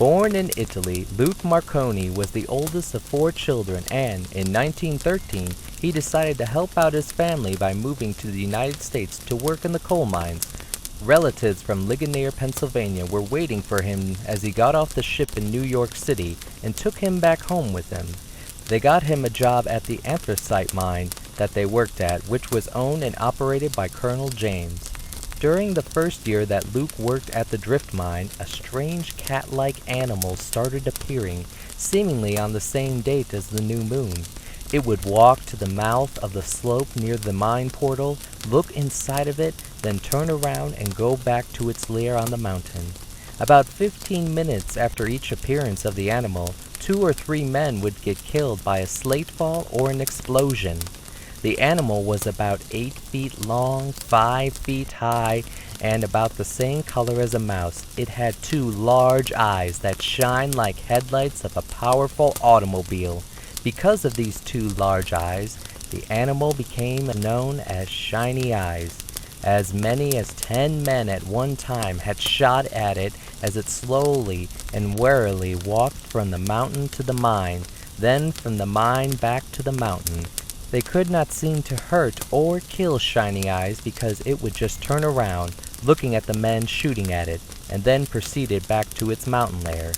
Born in Italy, Luke Marconi was the oldest of 4 children and, in 1913, he decided to help out his family by moving to the United States to work in the coal mines. Relatives from Ligonier, Pennsylvania were waiting for him as he got off the ship in New York City and took him back home with them. They got him a job at the anthracite mine that they worked at, which was owned and operated by Colonel James. During the first year that Luke worked at the drift mine, a strange cat-like animal started appearing, seemingly on the same date as the new moon. It would walk to the mouth of the slope near the mine portal, look inside of it, then turn around and go back to its lair on the mountain. About 15 minutes after each appearance of the animal, 2 or 3 men would get killed by a slate fall or an explosion. The animal was about 8 feet long, 5 feet high, and about the same color as a mouse. It had 2 large eyes that shine like headlights of a powerful automobile. Because of these 2 large eyes, the animal became known as Shiny Eyes. As many as 10 men at one time had shot at it as it slowly and warily walked from the mountain to the mine, then from the mine back to the mountain. They could not seem to hurt or kill Shiny Eyes because it would just turn around, looking at the men shooting at it, and then proceeded back to its mountain lair.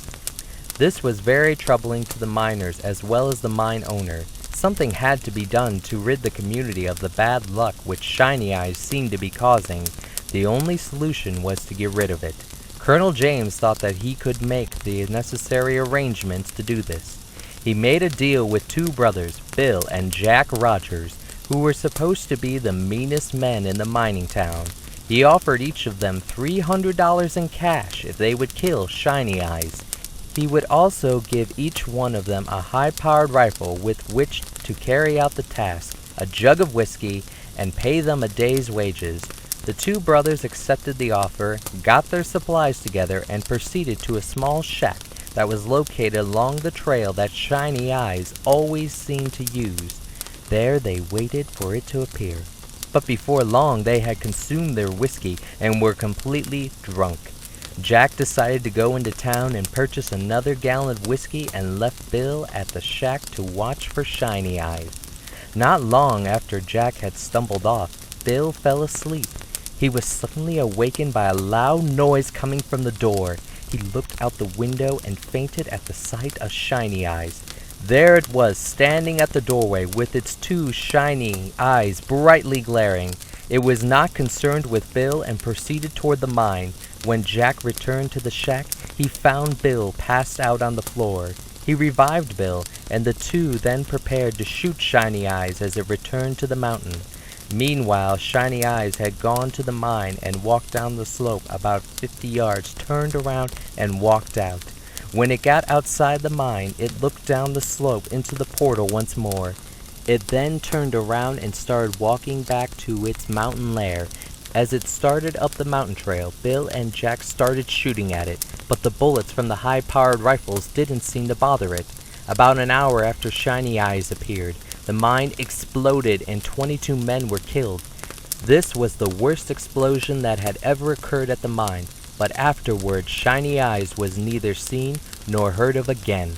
This was very troubling to the miners as well as the mine owner. Something had to be done to rid the community of the bad luck which Shiny Eyes seemed to be causing. The only solution was to get rid of it. Colonel James thought that he could make the necessary arrangements to do this. He made a deal with 2 brothers, Bill and Jack Rogers, who were supposed to be the meanest men in the mining town. He offered each of them $300 in cash if they would kill Shiny Eyes. He would also give each one of them a high-powered rifle with which to carry out the task, a jug of whiskey, and pay them a day's wages. The 2 brothers accepted the offer, got their supplies together, and proceeded to a small shack that was located along the trail that Shiny Eyes always seemed to use. There they waited for it to appear. But before long they had consumed their whiskey and were completely drunk. Jack decided to go into town and purchase another gallon of whiskey and left Bill at the shack to watch for Shiny Eyes. Not long after Jack had stumbled off, Bill fell asleep. He was suddenly awakened by a loud noise coming from the door. He looked out the window and fainted at the sight of Shiny Eyes. There it was, standing at the doorway with its 2 shiny eyes brightly glaring. It was not concerned with Bill and proceeded toward the mine. When Jack returned to the shack, he found Bill passed out on the floor. He revived Bill, and the 2 then prepared to shoot Shiny Eyes as it returned to the mountain. Meanwhile, Shiny Eyes had gone to the mine and walked down the slope about 50 yards, turned around, and walked out. When it got outside the mine, it looked down the slope into the portal once more. It then turned around and started walking back to its mountain lair. As it started up the mountain trail, Bill and Jack started shooting at it, but the bullets from the high-powered rifles didn't seem to bother it. About an hour after Shiny Eyes appeared, the mine exploded and 22 men were killed. This was the worst explosion that had ever occurred at the mine, but afterward Shiny Eyes was neither seen nor heard of again.